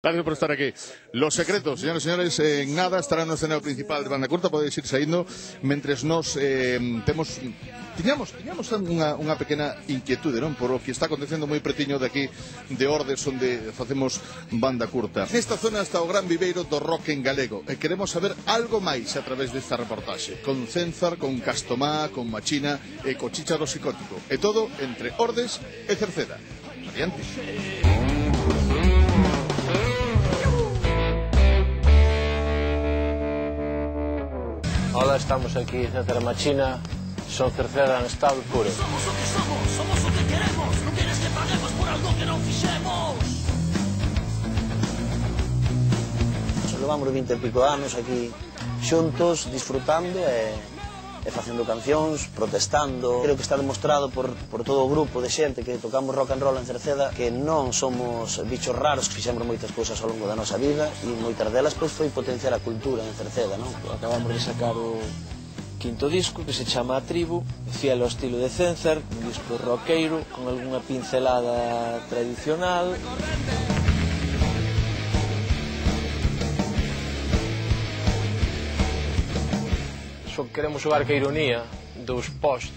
Gracias por estar aquí. Los secretos, señores e señores, en nada estará no escenario principal de Banda Curta. Podedes ir saindo mentres nos tiñamos unha pequena inquietude, non? Por o que está acontecendo moi pretiño de aquí de Ordes, onde facemos Banda Curta. Nesta zona está o gran viveiro do rock en galego e queremos saber algo máis a través desta reportaxe, con Cénzar, con Castomá, con Machina e co Chícharo Psicótico, e todo entre Ordes e Cerceda. Adiante. Hola, estamos aquí en Cénzar e Machina, son Cerceda en estado puro. Somos o que somos o que queremos, non queres que paguemos por algo que non fixemos. Levamos 20 e pico anos aquí xuntos, disfrutando e facendo cancións, protestando. Creo que está demostrado por todo o grupo de xente que tocamos rock and roll en Cerceda que non somos bichos raros, que fixemos moitas cousas ao longo da nosa vida e moitas delas pois foi potenciar a cultura en Cerceda, non? Acabamos de sacar o quinto disco que se chama A Tribu, fiel ao estilo de Cénzar, un disco roqueiro con algunha pincelada tradicional. Só queremos xogar que a ironía dos post,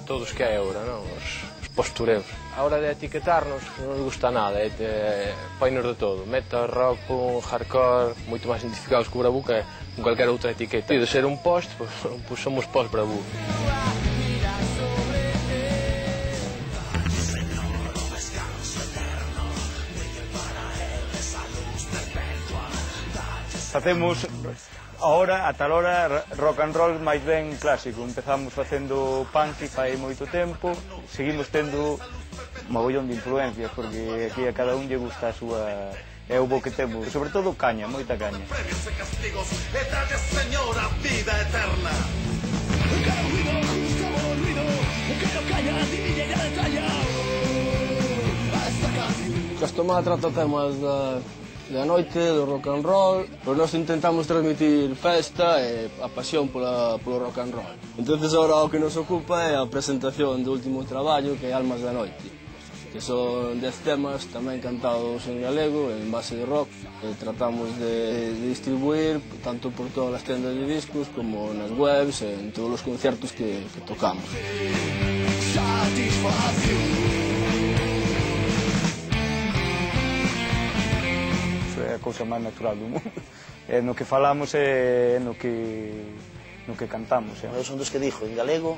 todos que hai agora, non? Os postureos. A hora de etiquetarnos non nos gusta nada, painos de todo. Metal, rock, punk, hardcore, moito máis identificados co Bravu que con calquera outra etiqueta. E de ser un post, pois somos post Bravu. Facemos ahora, a tal hora, rock and roll máis ben clásico. Empezamos facendo punk fai moito tempo, seguimos tendo mogollón de influencias, porque aquí a cada un lle gusta a súa... É o bo que temos, sobre todo caña, moita caña. Castomá trata temas da noite, do rock and roll, pois nós intentamos transmitir festa e a pasión polo rock and roll. Entonces agora o que nos ocupa é a presentación do último traballo, que é Almas da Noite, que son 10 temas tamén cantados en galego, en base de rock, que tratamos de distribuir tanto por todas as tendas de discos como nas webs e en todos os concertos que tocamos. É a cousa máis natural do mundo. É no que falamos e no que cantamos. Eu son dos que dixo, en galego,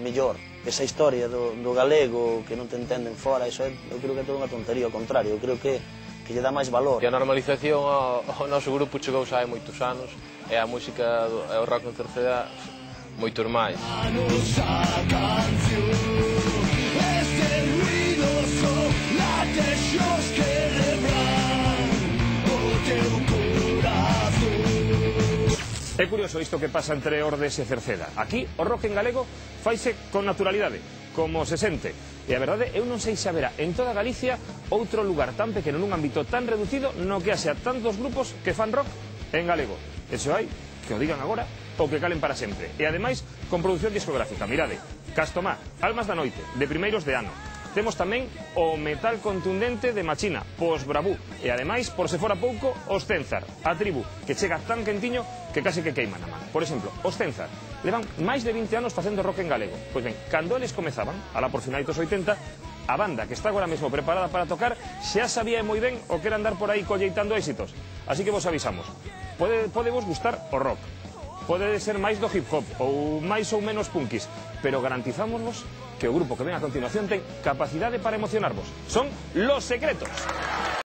mellor. Esa historia do galego que non te entenden fora, eu creo que é toda unha tontería, ao contrario, eu creo que lle dá máis valor. E a normalización ao noso grupo chegou xa hai moitos anos, e a música e o rock en Cerceda moitos máis. É curioso isto que pasa entre Ordes e Cerceda. Aquí o rock en galego faise con naturalidade, como se sente. E a verdade, eu non sei se haberá en toda Galicia outro lugar tan pequeno nun ámbito tan reducido no que haxa tantos grupos que fan rock en galego. E se hai, que o digan agora ou que calen para sempre. E ademais, con produción discográfica. Mirade, Castomá, Almas da Noite, de primeiros de ano. Temos tamén o metal contundente de Machina, pos Bravu, e ademais, por se fora pouco, os Cénzar, A Tribu, que chega tan quentiño que case que queima na man. Por exemplo, os Cénzar levan máis de 20 anos facendo rock en galego. Pois ben, cando eles comezaban, alá por finais dos 80, a banda que está agora mesmo preparada para tocar xa sabía moi ben o que era andar por aí colleitando éxitos. Así que vos avisamos, pode vos gustar o rock, pode ser máis do hip hop ou máis ou menos punkis, pero garantizámonos que o grupo que ven a continuación ten capacidade para emocionarvos. Son Los Secretos.